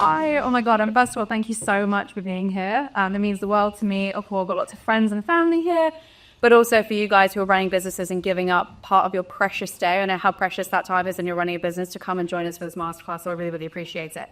Hi. Oh my God. And first of all, thank you so much for being here. It means the world to me. Of course, I've got lots of friends and family here, but also for you guys who are running businesses and giving up part of your precious day. I know how precious that time is when you're running a business to come and join us for this masterclass. So I really, really appreciate it.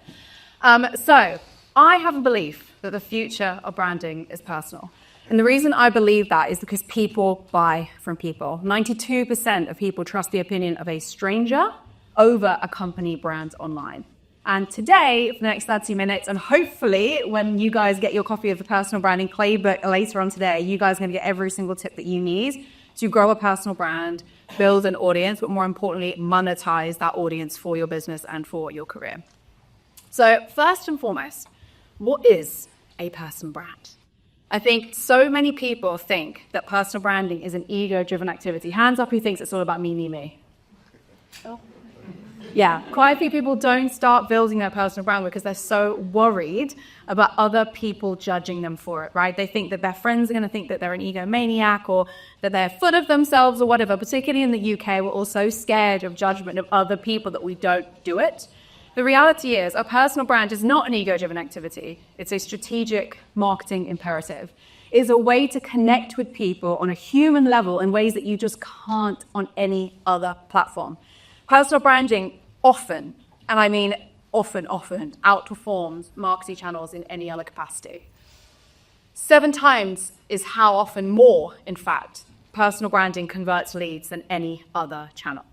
So I have a belief that the future of branding is personal. And the reason I believe that is because people buy from people. 92% of people trust the opinion of a stranger over a company brand online. And today, for the next 30 minutes, and hopefully when you guys get your copy of the Personal Branding Playbook later on today, you guys are going to get every single tip that you need to grow a personal brand, build an audience, but more importantly, monetize that audience for your business and for your career. So first and foremost, what is a personal brand? I think so many people think that personal branding is an ego-driven activity. Hands up who thinks it's all about me, me, me. Oh. Yeah, quite a few people don't start building their personal brand because they're so worried about other people judging them for it, right? They think that their friends are going to think that they're an egomaniac or that they're full of themselves or whatever. Particularly in the UK, we're all so scared of judgment of other people that we don't do it. The reality is a personal brand is not an ego-driven activity. It's a strategic marketing imperative. It's a way to connect with people on a human level in ways that you just can't on any other platform. Personal branding often, and I mean often, outperforms marketing channels in any other capacity. 7 times is how often more, in fact, personal branding converts leads than any other channel.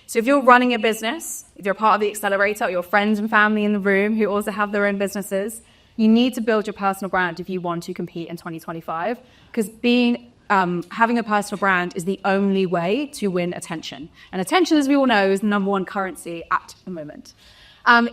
So if you're running a business, if you're part of the accelerator, or your friends and family in the room who also have their own businesses, you need to build your personal brand if you want to compete in 2025, because having a personal brand is the only way to win attention. And attention, as we all know, is the number one currency at the moment.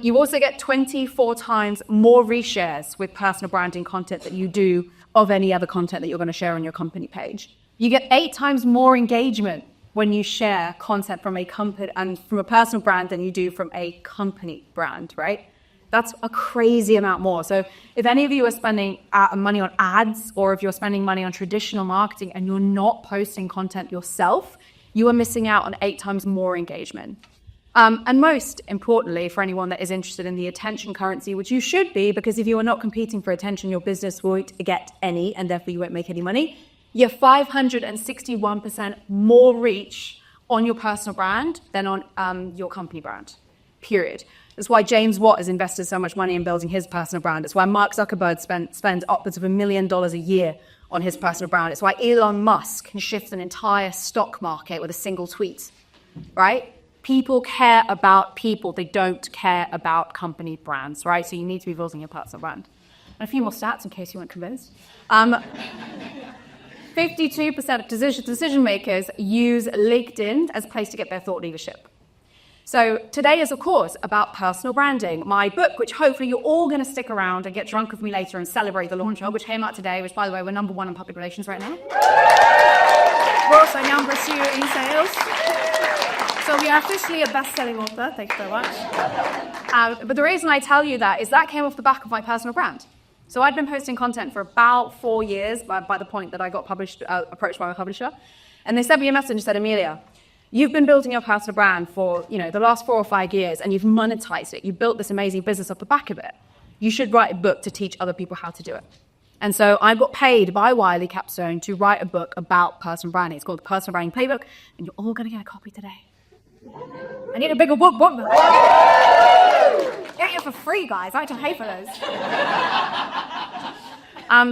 You also get 24 times more reshares with personal branding content than you do of any other content that you're going to share on your company page. You get 8 times more engagement when you share content from a company and from a personal brand than you do from a company brand, right? That's a crazy amount more. So if any of you are spending money on ads, or if you're spending money on traditional marketing and you're not posting content yourself, you are missing out on 8 times more engagement. And most importantly, for anyone that is interested in the attention currency, which you should be, because if you are not competing for attention, your business won't get any, and therefore you won't make any money. You're 561% more reach on your personal brand than on your company brand, period. That's why James Watt has invested so much money in building his personal brand. It's why Mark Zuckerberg spends upwards of $1 million a year on his personal brand. It's why Elon Musk can shift an entire stock market with a single tweet, right? People care about people. They don't care about company brands, right? So you need to be building your personal brand. And a few more stats in case you weren't convinced. 52% of decision makers use LinkedIn as a place to get their thought leadership. So today is, of course, about personal branding. My book, which hopefully you're all going to stick around and get drunk with me later and celebrate the launch of, which came out today, which, by the way, we're number 1 in public relations right now. We're also number 2 in sales. So we are officially a best-selling author. Thank you very much. But the reason I tell you that is that came off the back of my personal brand. So I'd been posting content for about 4 years by the point that I got approached by my publisher. And they sent me a message and said, Amelia, you've been building your personal brand for, the last 4 or 5 years, and you've monetized it. You built this amazing business off the back of it. You should write a book to teach other people how to do it. And so I got paid by Wiley Capstone to write a book about personal branding. It's called the Personal Branding Playbook, and you're all going to get a copy today. I need a bigger book. Get you for free, guys. I had to pay for those.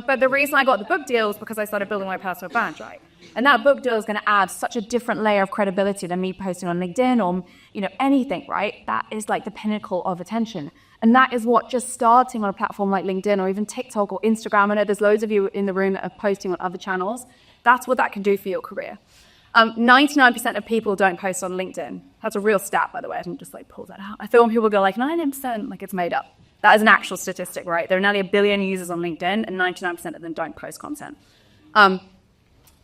But the reason I got the book deal is because I started building my personal brand, right? And that book deal is going to add such a different layer of credibility than me posting on LinkedIn or, anything, right? That is like the pinnacle of attention. And that is what just starting on a platform like LinkedIn or even TikTok or Instagram, I know there's loads of you in the room that are posting on other channels, that's what that can do for your career. 99% of people don't post on LinkedIn. That's a real stat, by the way. I didn't just pull that out. I feel when people go 90%, like it's made up. That is an actual statistic, right? There are nearly 1 billion users on LinkedIn, and 99% of them don't post content. And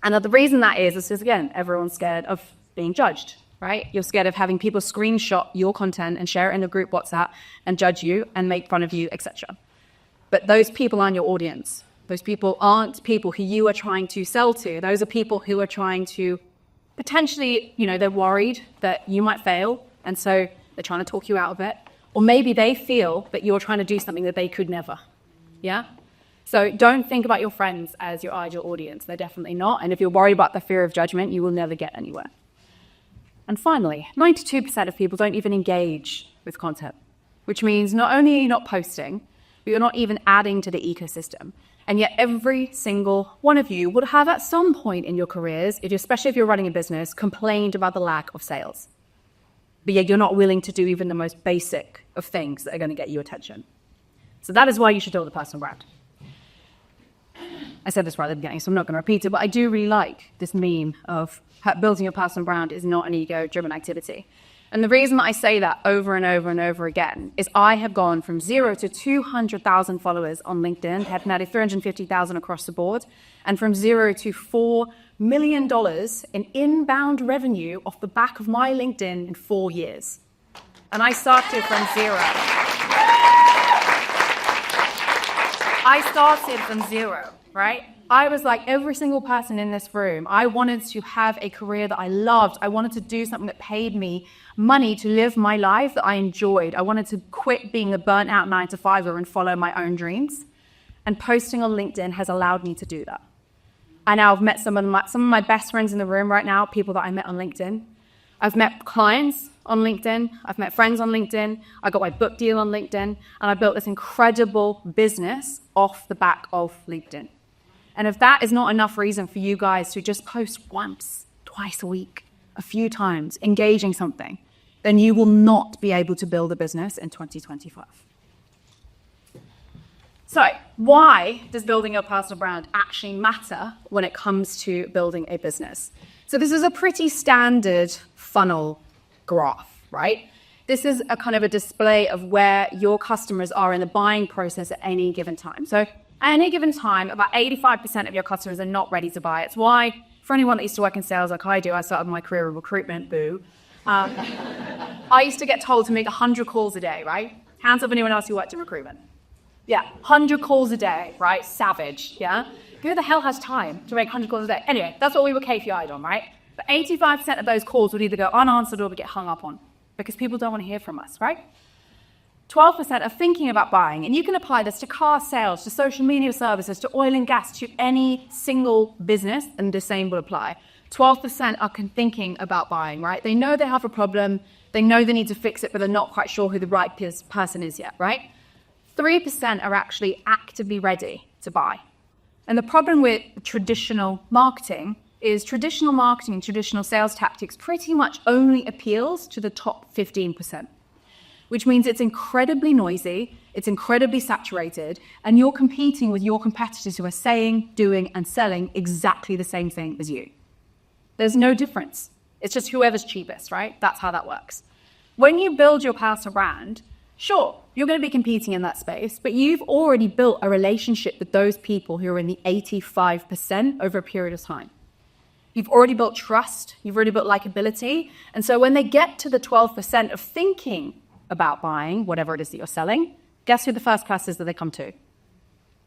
the reason that is because, again, everyone's scared of being judged, right? You're scared of having people screenshot your content and share it in a group WhatsApp and judge you and make fun of you, etc. But those people aren't your audience. Those people aren't people who you are trying to sell to. Those are people who are trying to potentially, they're worried that you might fail, and so they're trying to talk you out of it. Or maybe they feel that you're trying to do something that they could never. Yeah? So don't think about your friends as your ideal audience. They're definitely not. And if you're worried about the fear of judgment, you will never get anywhere. And finally, 92% of people don't even engage with content, which means not only are you not posting, but you're not even adding to the ecosystem. And yet every single one of you would have at some point in your careers, especially if you're running a business, complained about the lack of sales. But yet you're not willing to do even the most basic of things that are going to get you attention. So that is why you should build a personal brand. I said this right at the beginning, so I'm not going to repeat it, but I do really like this meme of building your personal brand is not an ego-driven activity. And the reason that I say that over and over and over again is I have gone from 0 to 200,000 followers on LinkedIn, had nearly 350,000 across the board, and from 0 to $4 million in inbound revenue off the back of my LinkedIn in 4 years. And I started from 0. I started from 0, right? I was like every single person in this room. I wanted to have a career that I loved. I wanted to do something that paid me money to live my life that I enjoyed. I wanted to quit being a burnt out 9-to-5er and follow my own dreams. And posting on LinkedIn has allowed me to do that. I now have met some of my best friends in the room right now, people that I met on LinkedIn. I've met clients on LinkedIn. I've met friends on LinkedIn. I got my book deal on LinkedIn. And I built this incredible business off the back of LinkedIn. And if that is not enough reason for you guys to just post once, twice a week, a few times, engaging something, then you will not be able to build a business in 2025. So why does building your personal brand actually matter when it comes to building a business? So this is a pretty standard funnel graph, right? This is a kind of a display of where your customers are in the buying process at any given time. So at any given time, about 85% of your customers are not ready to buy. It's why, for anyone that used to work in sales like I do, I started my career in recruitment, boo. I used to get told to make 100 calls a day, right? Hands up anyone else who worked in recruitment. Yeah, 100 calls a day, right? Savage, yeah? Who the hell has time to make 100 calls a day? Anyway, that's what we were KPI'd on, right? But 85% of those calls would either go unanswered or would get hung up on because people don't want to hear from us, right? 12% are thinking about buying, and you can apply this to car sales, to social media services, to oil and gas, to any single business, and the same will apply. 12% are thinking about buying, right? They know they have a problem, they know they need to fix it, but they're not quite sure who the right person is yet, right? 3% are actually actively ready to buy. And the problem with traditional marketing is traditional marketing, traditional sales tactics pretty much only appeals to the top 15%. Which means it's incredibly noisy, it's incredibly saturated, and you're competing with your competitors who are saying, doing, and selling exactly the same thing as you. There's no difference. It's just whoever's cheapest, right? That's how that works. When you build your personal brand, sure, you're going to be competing in that space, but you've already built a relationship with those people who are in the 85% over a period of time. You've already built trust, you've already built likability, and so when they get to the 12% of thinking about buying whatever it is that you're selling, guess who the first class is that they come to?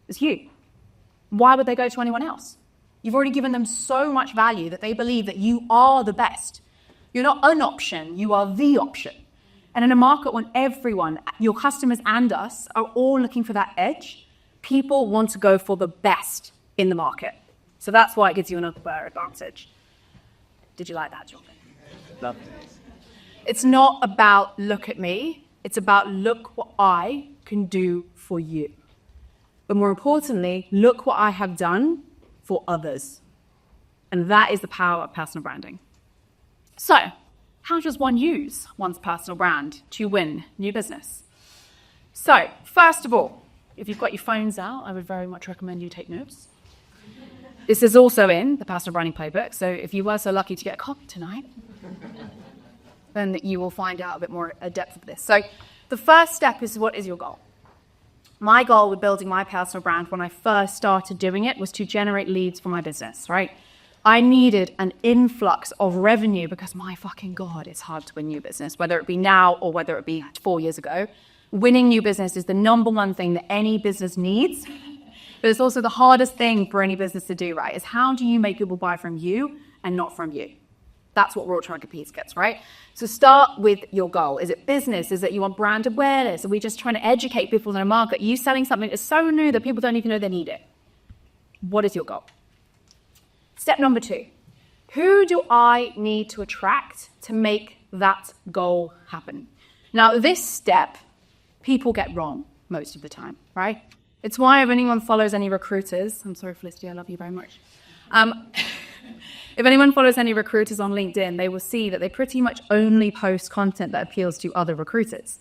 It's you. Why would they go to anyone else? You've already given them so much value that they believe that you are the best. You're not an option, you are the option. And in a market when everyone, your customers and us, are all looking for that edge, people want to go for the best in the market. So that's why it gives you an unfair advantage. Did you like that, Jordan? Loved it. It's not about look at me, it's about look what I can do for you. But more importantly, look what I have done for others. And that is the power of personal branding. So, how does one use one's personal brand to win new business? So, first of all, if you've got your phones out, I would very much recommend you take notes. This is also in the personal branding playbook, so if you were so lucky to get a copy tonight, then you will find out a bit more depth of this. So the first step is, what is your goal? My goal with building my personal brand when I first started doing it was to generate leads for my business, right? I needed an influx of revenue because my fucking God, it's hard to win new business, whether it be now or whether it be 4 years ago. Winning new business is the number one thing that any business needs, but it's also the hardest thing for any business to do, right? Is how do you make people buy from you and not from you? That's what we're all trying to compete against, right? So start with your goal. Is it business? Is it you want brand awareness? Are we just trying to educate people in a market? Are you selling something that's so new that people don't even know they need it? What is your goal? Step number 2. Who do I need to attract to make that goal happen? Now, this step, people get wrong most of the time, right? It's why if anyone follows any recruiters, I'm sorry, Felicity, I love you very much. If anyone follows any recruiters on LinkedIn, they will see that they pretty much only post content that appeals to other recruiters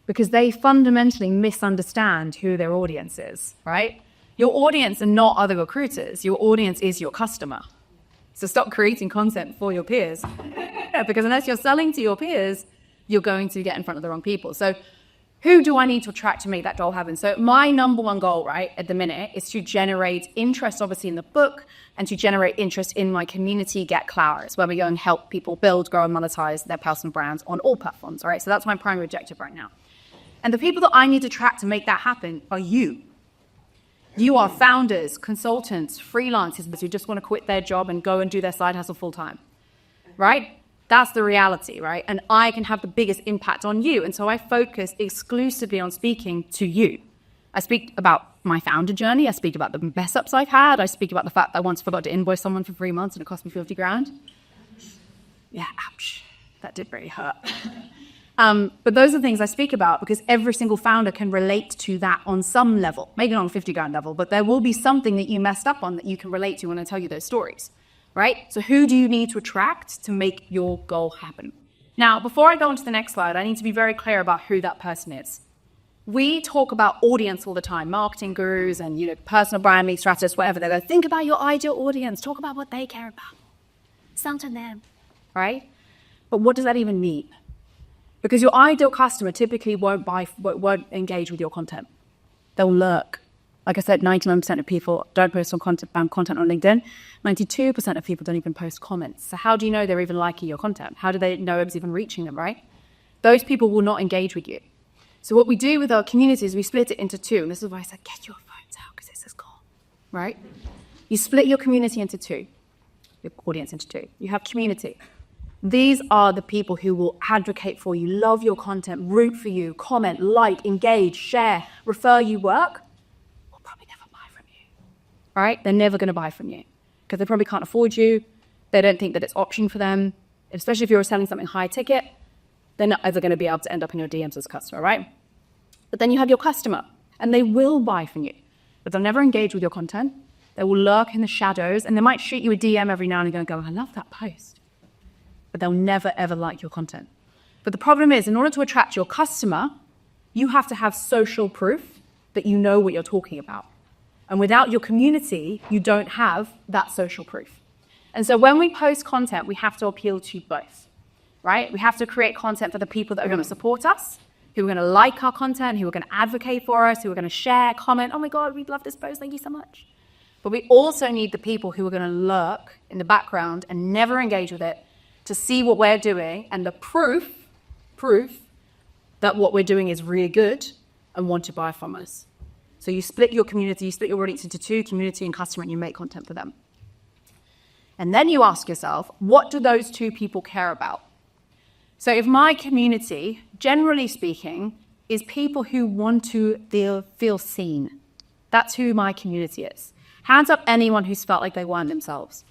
because they fundamentally misunderstand who their audience is, right? Your audience are not other recruiters. Your audience is your customer. So stop creating content for your peers because unless you're selling to your peers, you're going to get in front of the wrong people. So who do I need to attract to make that goal happen? So my number one goal, right, at the minute is to generate interest, obviously, in the book and to generate interest in my community, Get Clouders, where we go and help people build, grow, and monetize their personal brands on all platforms, all right? So that's my primary objective right now. And the people that I need to attract to make that happen are you. You are founders, consultants, freelancers who just want to quit their job and go and do their side hustle full time, right? That's the reality, right? And I can have the biggest impact on you. And so I focus exclusively on speaking to you. I speak about my founder journey. I speak about the mess ups I've had. I speak about the fact that I once forgot to invoice someone for 3 months and it cost me 50 grand. Yeah, ouch. That did really hurt. But those are things I speak about because every single founder can relate to that on some level, maybe not on 50 grand level, but there will be something that you messed up on that you can relate to when I tell you those stories, right? So who do you need to attract to make your goal happen? Now, before I go on to the next slide, I need to be very clear about who that person is. We talk about audience all the time, marketing gurus and, personal branding strategists, whatever. They go, think about your ideal audience, talk about what they care about. Sell to them, right? But what does that even mean? Because your ideal customer typically won't engage with your content. They'll lurk. Like I said, 99% of people don't post on content on LinkedIn. 92% of people don't even post comments. So how do you know they're even liking your content? How do they know it's even reaching them, right? Those people will not engage with you. So what we do with our community is we split it into 2. And this is why I said, get your phones out because this is cool, right? You split your community into 2, your audience into 2. You have community. These are the people who will advocate for you, love your content, root for you, comment, like, engage, share, refer you work. Will probably never buy from you, right? They're never going to buy from you because they probably can't afford you. They don't think that it's option for them, especially if you're selling something high ticket. They're not ever going to be able to end up in your DMs as a customer, right? But then you have your customer, and they will buy from you, but they'll never engage with your content. They will lurk in the shadows, and they might shoot you a DM every now and again and go, I love that post. But they'll never, ever like your content. But the problem is, in order to attract your customer, you have to have social proof that you know what you're talking about. And without your community, you don't have that social proof. And so when we post content, we have to appeal to both, right? We have to create content for the people that are going to support us, who are going to like our content, who are going to advocate for us, who are going to share, comment, oh my God, we love this post, thank you so much. But we also need the people who are going to lurk in the background and never engage with it to see what we're doing and the proof that what we're doing is really good and want to buy from us. So you split your community, you split your audience into 2, community and customer, and you make content for them. And then you ask yourself, what do those 2 people care about? So if my community, generally speaking, is people who want to feel seen, that's who my community is. Hands up anyone who's felt like they weren't themselves.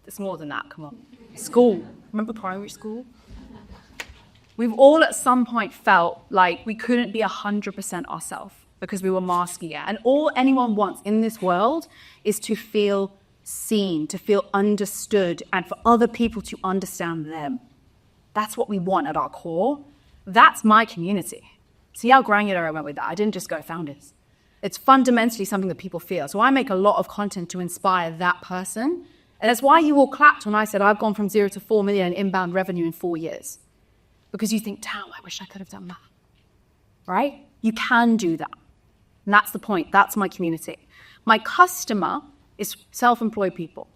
It's more than that, come on. School, remember primary school? We've all at some point felt like we couldn't be 100% ourselves because we were masking it. And all anyone wants in this world is to feel seen, to feel understood, and for other people to understand them. That's what we want at our core. That's my community. See how granular I went with that? I didn't just go founders. It's fundamentally something that people feel. So I make a lot of content to inspire that person. And that's why you all clapped when I said I've gone from 0 to 4 million inbound revenue in 4 years. Because you think, damn, I wish I could have done that. Right? You can do that. And that's the point. That's my community. My customer is self-employed people.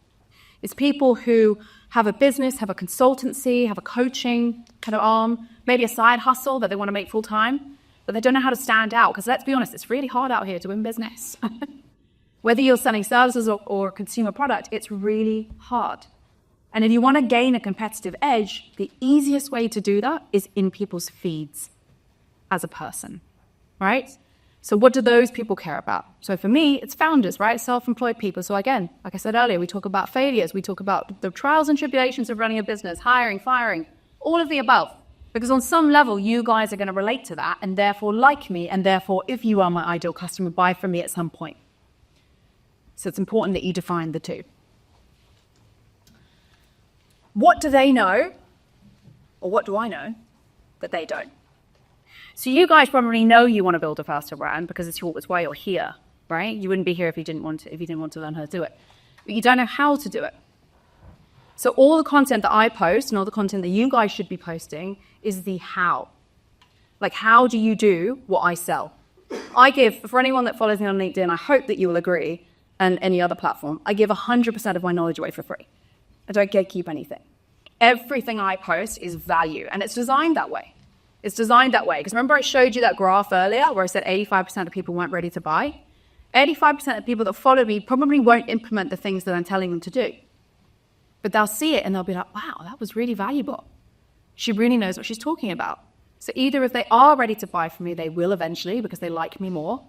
It's people who have a business, have a consultancy, have a coaching kind of arm, maybe a side hustle that they want to make full time, but they don't know how to stand out. Because let's be honest, it's really hard out here to win business. Whether you're selling services or a consumer product, it's really hard. And if you want to gain a competitive edge, the easiest way to do that is in people's feeds as a person, right? So what do those people care about? So for me, it's founders, right? Self-employed people. So again, like I said earlier, we talk about failures. We talk about the trials and tribulations of running a business, hiring, firing, all of the above. Because on some level, you guys are going to relate to that and therefore like me. And therefore, if you are my ideal customer, buy from me at some point. So it's important that you define the two. What do they know? Or what do I know that they don't? So you guys probably know you want to build a faster brand because it's why you're here, right? You wouldn't be here if you didn't want to learn how to do it. But you don't know how to do it. So all the content that I post and all the content that you guys should be posting is the how. Like, how do you do what I sell? I give, for anyone that follows me on LinkedIn, I hope that you will agree, and any other platform, I give 100% of my knowledge away for free. I don't gatekeep anything. Everything I post is value, and it's designed that way. It's designed that way. Because remember I showed you that graph earlier where I said 85% of people weren't ready to buy? 85% of people that follow me probably won't implement the things that I'm telling them to do. But they'll see it and they'll be like, wow, that was really valuable. She really knows what she's talking about. So either if they are ready to buy from me, they will eventually because they like me more.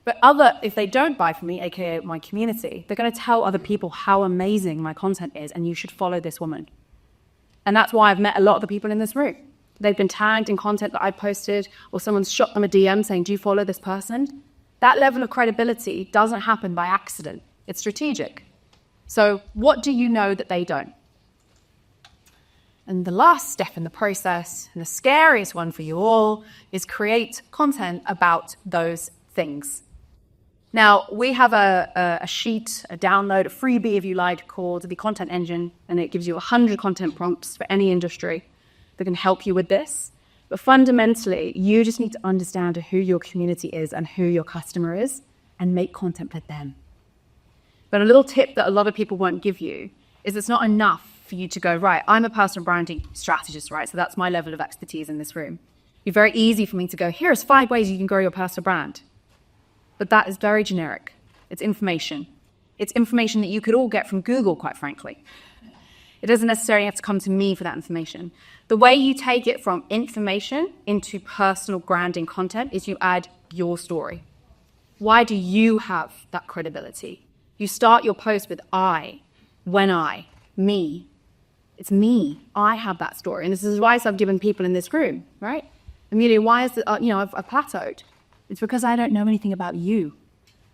But if they don't buy from me, aka my community, they're going to tell other people how amazing my content is and you should follow this woman. And that's why I've met a lot of the people in this room. They've been tagged in content that I posted, or someone's shot them a DM saying, do you follow this person? That level of credibility doesn't happen by accident. It's strategic. So what do you know that they don't? And the last step in the process, and the scariest one for you all, is create content about those things. Now, we have a sheet, a download, a freebie, if you like, called the Content Engine, and it gives you 100 content prompts for any industry that can help you with this. But fundamentally, you just need to understand who your community is and who your customer is and make content for them. But a little tip that a lot of people won't give you is it's not enough for you to go, right, I'm a personal branding strategist, right? So that's my level of expertise in this room. It'd be very easy for me to go, here's 5 ways you can grow your personal brand. But that is very generic. It's information. It's information that you could all get from Google, quite frankly. It doesn't necessarily have to come to me for that information. The way you take it from information into personal branding content is you add your story. Why do you have that credibility? You start your post with I, when I, me. It's me. I have that story. And this is advice I've given people in this room, right? Amelia, why is it, I've plateaued? It's because I don't know anything about you.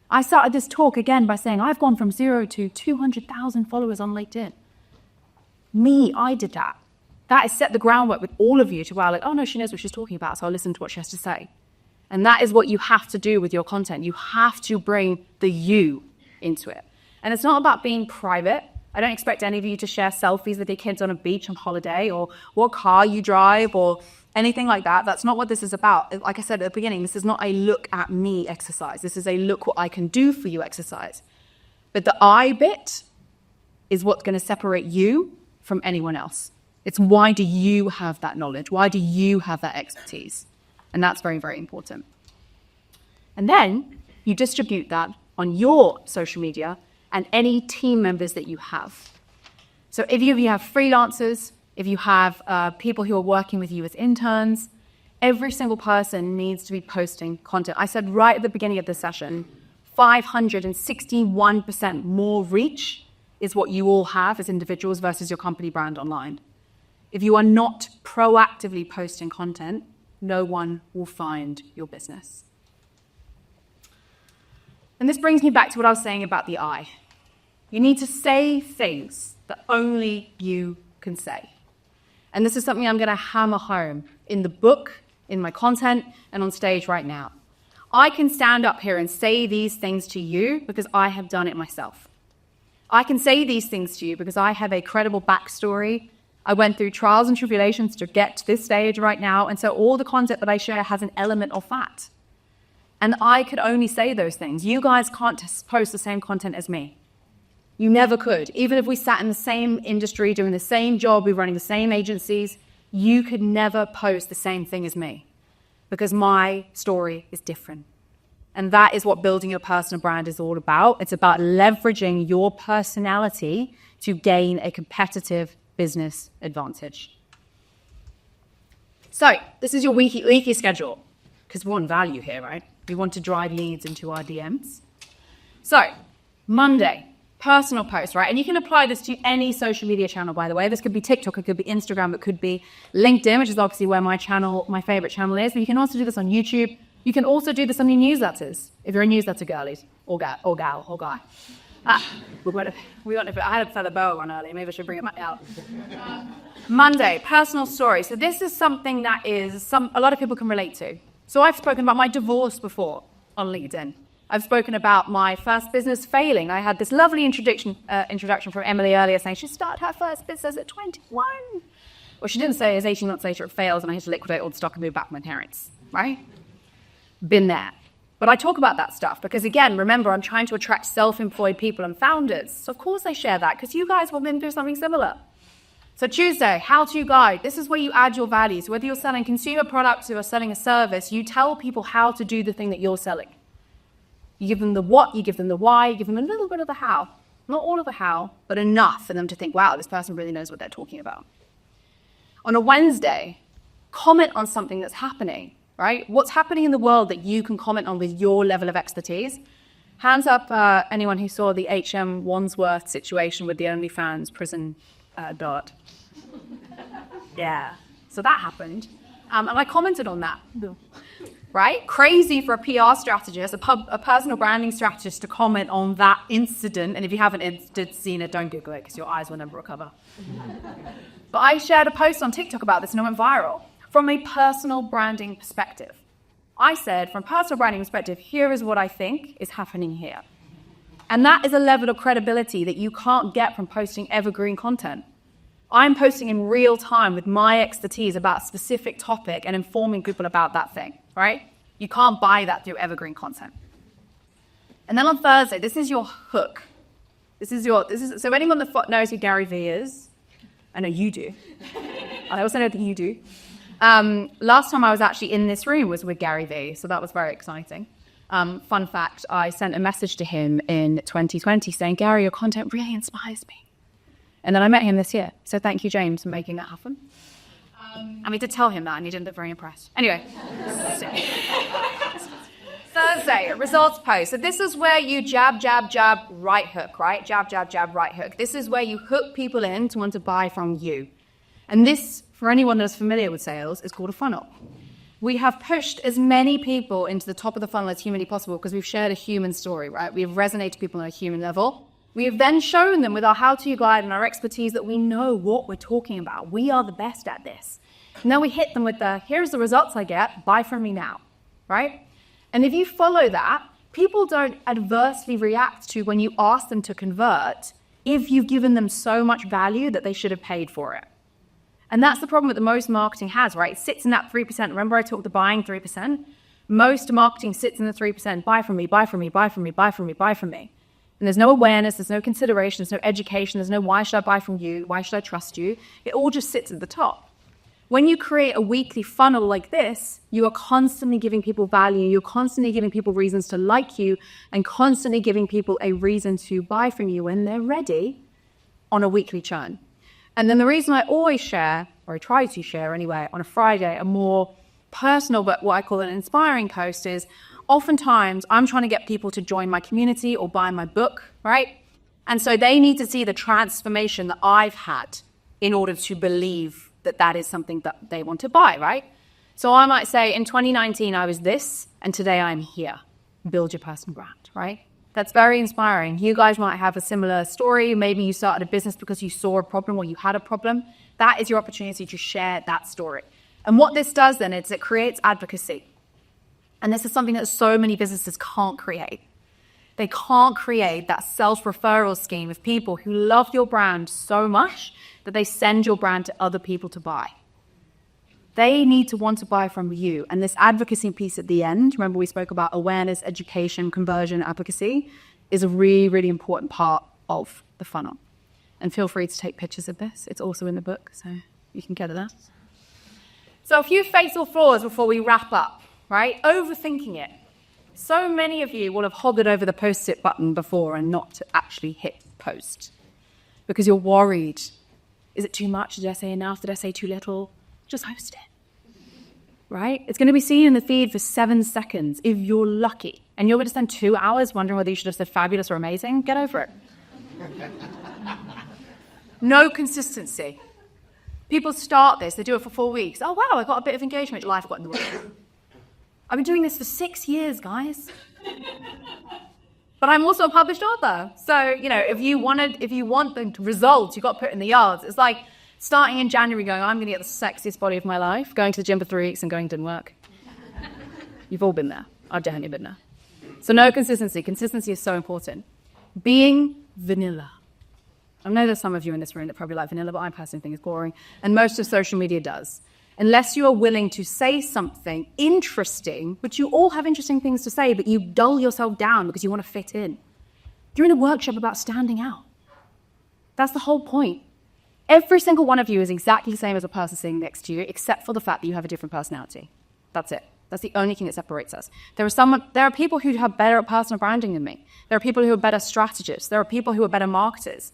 I started this talk again by saying I've gone from 0 to 200,000 followers on LinkedIn. Me, I did that. That has set the groundwork with all of you to where like, oh no, she knows what she's talking about, so I'll listen to what she has to say. And that is what you have to do with your content. You have to bring the you into it. And it's not about being private. I don't expect any of you to share selfies with your kids on a beach on holiday or what car you drive or anything like that. That's not what this is about. Like I said at the beginning, this is not a look at me exercise. This is a look what I can do for you exercise. But the I bit is what's going to separate you from anyone else. It's why do you have that knowledge? Why do you have that expertise? And that's very, very important. And then you distribute that on your social media and any team members that you have. So if you have freelancers, if you have people who are working with you as interns, every single person needs to be posting content. I said right at the beginning of the session, 561% more reach is what you all have as individuals versus your company brand online. If you are not proactively posting content, no one will find your business. And this brings me back to what I was saying about the I. You need to say things that only you can say. And this is something I'm going to hammer home in the book, in my content, and on stage right now. I can stand up here and say these things to you because I have done it myself. I can say these things to you because I have a credible backstory. I went through trials and tribulations to get to this stage right now, and so all the content that I share has an element of that. And I could only say those things. You guys can't post the same content as me. You never could. Even if we sat in the same industry, doing the same job, we were running the same agencies, you could never post the same thing as me because my story is different. And that is what building your personal brand is all about. It's about leveraging your personality, to gain a competitive business advantage. So this is your weekly schedule, because we want value here, right? We want to drive leads into our DMs. So Monday, personal post, right? And you can apply this to any social media channel, by the way. This could be TikTok, it could be Instagram, it could be LinkedIn, which is obviously where my favorite channel is. But you can also do this on YouTube. You can also do this on your newsletters, if you're a newsletter girlies, or gal, or guy. I had a feather boa on earlier. Maybe I should bring it back out. Monday, personal story. So this is something that a lot of people can relate to. So I've spoken about my divorce before on LinkedIn. I've spoken about my first business failing. I had this lovely introduction from Emily earlier saying she started her first business at 21. What she didn't say is 18 months later it fails and I had to liquidate all the stock and move back to my parents, right? Been there. But I talk about that stuff because, again, remember, I'm trying to attract self-employed people and founders. So, of course, I share that because you guys will have been through something similar. So Tuesday, how-to guide. This is where you add your value. So whether you're selling consumer products or you're selling a service, you tell people how to do the thing that you're selling. You give them the what, you give them the why, you give them a little bit of the how. Not all of the how, but enough for them to think, wow, this person really knows what they're talking about. On a Wednesday, comment on something that's happening. Right? What's happening in the world that you can comment on with your level of expertise? Hands up anyone who saw the H.M. Wandsworth situation with the OnlyFans prison dart. Yeah. So that happened. And I commented on that. Right? Crazy for a PR strategist, a personal branding strategist to comment on that incident. And if you haven't seen it, don't Google it because your eyes will never recover. But I shared a post on TikTok about this and it went viral. From a personal branding perspective. I said, from a personal branding perspective, here is what I think is happening here. And that is a level of credibility that you can't get from posting evergreen content. I'm posting in real time with my expertise about a specific topic and informing people about that thing, right? You can't buy that through evergreen content. And then on Thursday, this is your hook. So anyone that knows who Gary Vee is, I know you do. I also know that you do. Last time I was actually in this room was with Gary Vee, so that was very exciting. Fun fact, I sent a message to him in 2020 saying, Gary, your content really inspires me. And then I met him this year, so thank you, James, for making that happen. And we did tell him that, and he didn't look very impressed. Anyway. Thursday, results post. So this is where you jab, right hook, right? Jab, right hook. This is where you hook people in to want to buy from you. And this, for anyone that's familiar with sales, is called a funnel. We have pushed as many people into the top of the funnel as humanly possible because we've shared a human story, right? We have resonated people on a human level. We have then shown them with our how-to guide and our expertise that we know what we're talking about. We are the best at this. And then we hit them with here's the results I get, buy from me now, right? And if you follow that, people don't adversely react to when you ask them to convert if you've given them so much value that they should have paid for it. And that's the problem that the most marketing has, right? It sits in that 3%. Remember I talked the buying 3%? Most marketing sits in the 3%. Buy from me, buy from me, buy from me, buy from me, buy from me. And there's no awareness, there's no consideration, there's no education, there's no why should I buy from you, why should I trust you? It all just sits at the top. When you create a weekly funnel like this, you are constantly giving people value, you're constantly giving people reasons to like you, and constantly giving people a reason to buy from you when they're ready on a weekly churn. And then the reason I always share, or I try to share anyway, on a Friday, a more personal but what I call an inspiring post is oftentimes I'm trying to get people to join my community or buy my book, right? And so they need to see the transformation that I've had in order to believe that that is something that they want to buy, right? So I might say in 2019 I was this, and today I'm here. Build your personal brand, right? That's very inspiring. You guys might have a similar story. Maybe you started a business because you saw a problem or you had a problem. That is your opportunity to share that story. And what this does then is it creates advocacy. And this is something that so many businesses can't create. They can't create that self-referral scheme of people who love your brand so much that they send your brand to other people to buy. They need to want to buy from you. And this advocacy piece at the end, remember we spoke about awareness, education, conversion, advocacy, is a really, really important part of the funnel. And feel free to take pictures of this. It's also in the book, so you can get at that. So a few fatal flaws before we wrap up, right? Overthinking it. So many of you will have hovered over the post-it button before and not actually hit post. because you're worried. Is it too much? Did I say enough? Did I say too little? Just post it, right? It's going to be seen in the feed for 7 seconds if you're lucky. And you're going to spend 2 hours wondering whether you should have said fabulous or amazing. Get over it. No consistency. People start this, they do it for 4 weeks. Oh, wow, I got a bit of engagement. Life got in the way. I've been doing this for 6 years, guys. But I'm also a published author. So, if you want the results, you've got to put it in the yards. It's like starting in January going, I'm going to get the sexiest body of my life, going to the gym for 3 weeks and going, didn't work. You've all been there. I've definitely been there. So no consistency. Consistency is so important. Being vanilla. I know there's some of you in this room that probably like vanilla, but I personally think it's boring. And most of social media does. Unless you are willing to say something interesting, which you all have interesting things to say, but you dull yourself down because you want to fit in. You're in a workshop about standing out. That's the whole point. Every single one of you is exactly the same as a person sitting next to you, except for the fact that you have a different personality. That's it. That's the only thing that separates us. There are people who are better at personal branding than me. There are people who are better strategists. There are people who are better marketers.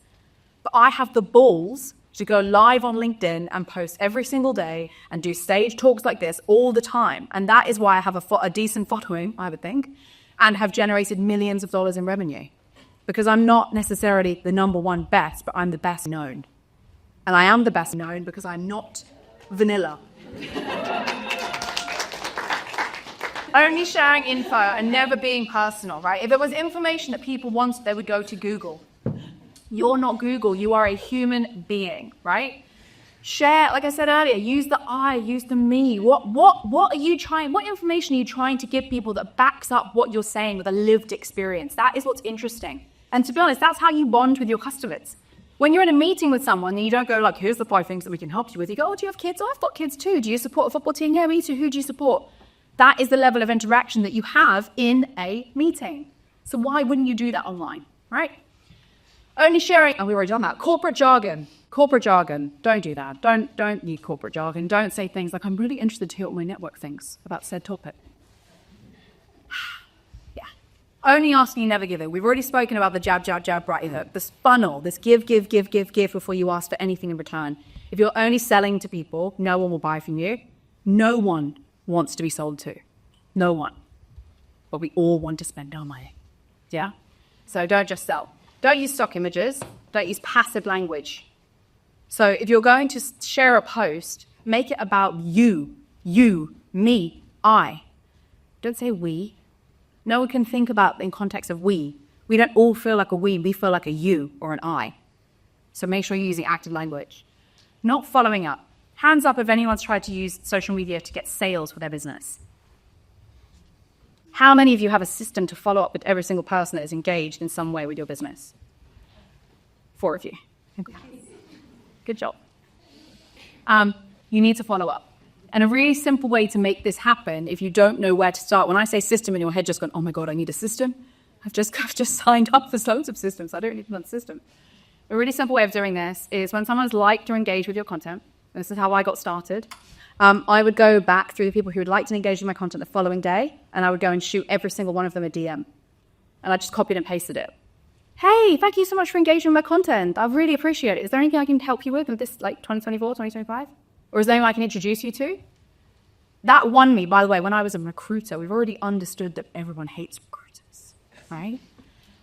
But I have the balls to go live on LinkedIn and post every single day and do stage talks like this all the time. And that is why I have a decent following, I would think, and have generated millions of dollars in revenue. Because I'm not necessarily the number one best, but I'm the best known. And I am the best known because I'm not vanilla. Only sharing info and never being personal, right? If it was information that people wanted, they would go to Google. You're not Google, you are a human being, right? Share, like I said earlier, use the I, use the me. What information are you trying to give people that backs up what you're saying with a lived experience? That is what's interesting. And to be honest, that's how you bond with your customers. When you're in a meeting with someone and you don't go like, here's the 5 things that we can help you with. You go, oh, do you have kids? Oh, I've got kids too. Do you support a football team? Yeah, me too. Who do you support? That is the level of interaction that you have in a meeting. So why wouldn't you do that online, right? Only sharing, and we've already done that. Corporate jargon. Don't do that. Don't need corporate jargon. Don't say things like, I'm really interested to hear what my network thinks about said topic. Yeah. Only asking, never giving. We've already spoken about the jab, jab, jab, right hook. This funnel, this give before you ask for anything in return. If you're only selling to people, no one will buy from you. No one wants to be sold to. No one. But we all want to spend our money. Yeah? So don't just sell. Don't use stock images. Don't use passive language. So if you're going to share a post, make it about you, me, I. Don't say we. No one can think about in context of we. We don't all feel like a we feel like a you or an I. So make sure you're using active language. Not following up. Hands up if anyone's tried to use social media to get sales for their business. How many of you have a system to follow up with every single person that is engaged in some way with your business? 4 of you. Good job. You need to follow up. And a really simple way to make this happen, if you don't know where to start, when I say system in your head, just going, oh my God, I need a system. I've just signed up for loads of systems. I don't need one system. A really simple way of doing this is when someone's liked or engaged with your content, and this is how I got started, I would go back through the people who would like to engage with my content the following day, and I would go and shoot every single one of them a DM. And I just copied and pasted it. Hey, thank you so much for engaging with my content. I really appreciate it. Is there anything I can help you with this, 2024, 2025? Or is there anything I can introduce you to? That won me, by the way, when I was a recruiter. We've already understood that everyone hates recruiters, right?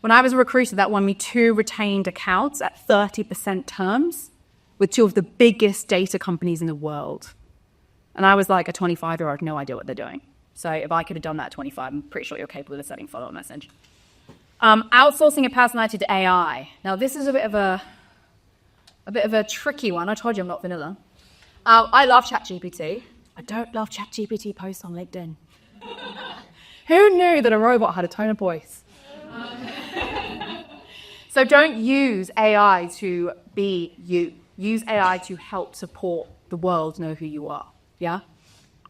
When I was a recruiter, that won me 2 retained accounts at 30% terms with 2 of the biggest data companies in the world. And I was like a 25-year-old, no idea what they're doing. So if I could have done that at 25, I'm pretty sure you're capable of sending follow-up message. Outsourcing your personality to AI. Now, this is a bit of a tricky one. I told you I'm not vanilla. I love ChatGPT. I don't love ChatGPT posts on LinkedIn. Who knew that a robot had a tone of voice? So don't use AI to be you. Use AI to help support the world know who you are. Yeah?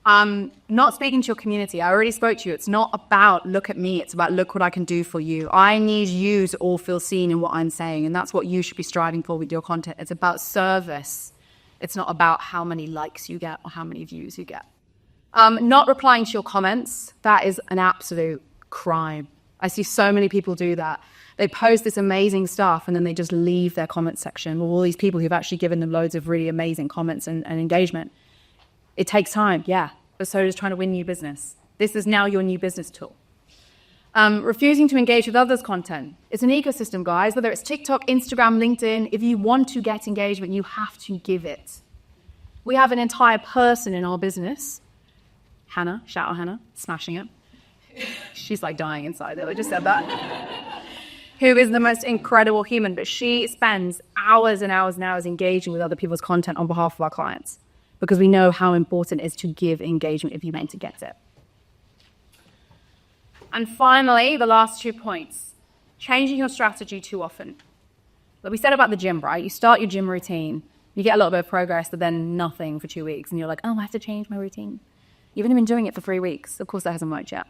Not speaking to your community. I already spoke to you. It's not about look at me. It's about look what I can do for you. I need you to all feel seen in what I'm saying. And that's what you should be striving for with your content. It's about service. It's not about how many likes you get or how many views you get. Not replying to your comments. That is an absolute crime. I see so many people do that. They post this amazing stuff and then they just leave their comment section with all these people who've actually given them loads of really amazing comments and engagement. It takes time, yeah, but so does trying to win new business. This is now your new business tool. Refusing to engage with others' content. It's an ecosystem, guys. Whether it's TikTok, Instagram, LinkedIn, if you want to get engagement, you have to give it. We have an entire person in our business, Hannah, shout out Hannah, smashing it. She's like dying inside there, I just said that. Who is the most incredible human, but she spends hours and hours and hours engaging with other people's content on behalf of our clients because we know how important it is to give engagement if you're meant to get it. And finally, the last 2 points, changing your strategy too often. Like we said about the gym, right? You start your gym routine, you get a little bit of progress, but then nothing for 2 weeks. And you're like, oh, I have to change my routine. You've only been doing it for 3 weeks. Of course, that hasn't worked yet.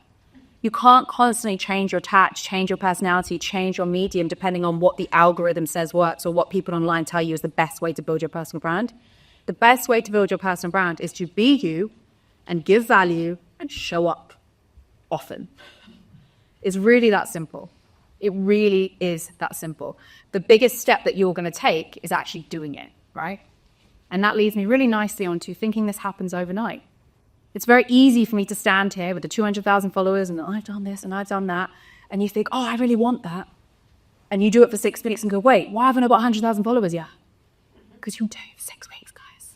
You can't constantly change your tack, change your personality, change your medium, depending on what the algorithm says works or what people online tell you is the best way to build your personal brand. The best way to build your personal brand is to be you and give value and show up often. It's really that simple. It really is that simple. The biggest step that you're going to take is actually doing it, right? And that leads me really nicely onto thinking this happens overnight. It's very easy for me to stand here with the 200,000 followers and I've done this and I've done that. And you think, oh, I really want that. And you do it for 6 minutes and go, wait, why haven't I got 100,000 followers yet? Because you do it for 6 weeks, guys.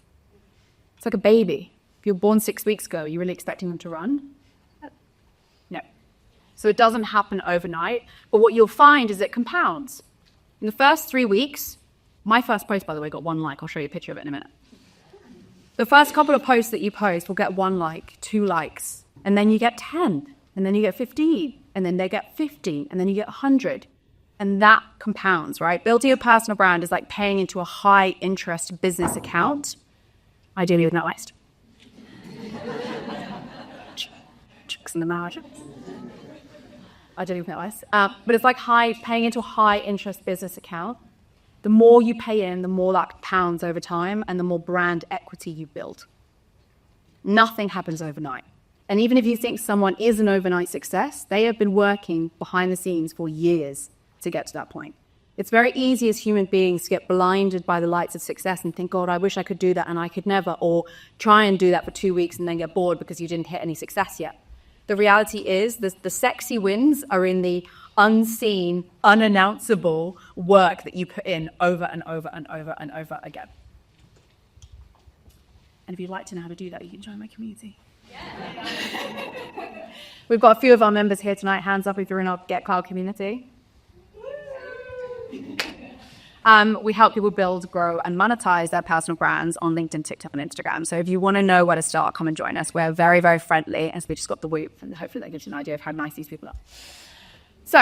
It's like a baby. If you were born 6 weeks ago, are you really expecting them to run? No. So it doesn't happen overnight. But what you'll find is it compounds. In the first 3 weeks, my first post, by the way, got 1 like. I'll show you a picture of it in a minute. The first couple of posts that you post will get 1 like, 2 likes, and then you get 10, and then you get 15, and then they get 50, and then you get 100. And that compounds, right? Building a personal brand is like paying into a high interest business account, ideally with NatWest. Chicks in the margin. Ideally with NatWest. But it's like paying into a high interest business account. The more you pay in, the more that compounds over time and the more brand equity you build. Nothing happens overnight. And even if you think someone is an overnight success, they have been working behind the scenes for years to get to that point. It's very easy as human beings to get blinded by the lights of success and think, God, I wish I could do that and I could never, or try and do that for 2 weeks and then get bored because you didn't hit any success yet. The reality is the sexy wins are in the unseen, unannounceable work that you put in over and over and over and over again. And if you'd like to know how to do that, you can join my community. Yeah. We've got a few of our members here tonight. Hands up if you're in our Get Cloud community. We help people build, grow, and monetize their personal brands on LinkedIn, TikTok, and Instagram. So if you want to know where to start, come and join us. We're very, very friendly, as we just got the whoop, and hopefully that gives you an idea of how nice these people are. So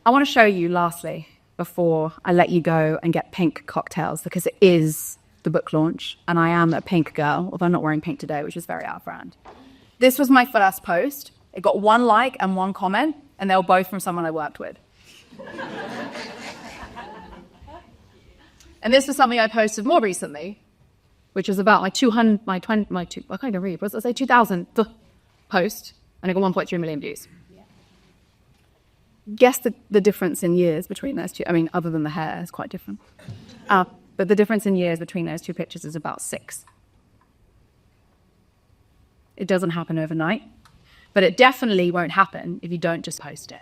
I want to show you, lastly, before I let you go and get pink cocktails, because it is the book launch, and I am a pink girl, although I'm not wearing pink today, which is very out of brand. This was my first post. It got 1 like and 1 comment, and they were both from someone I worked with. And this was something I posted more recently, which was about I can't even read, what did I say, 2,000th post, and it got 1.3 million views. Guess the difference in years between those two. I mean, other than the hair, it's quite different. But the difference in years between those 2 pictures is about 6. It doesn't happen overnight, but it definitely won't happen if you don't just post it.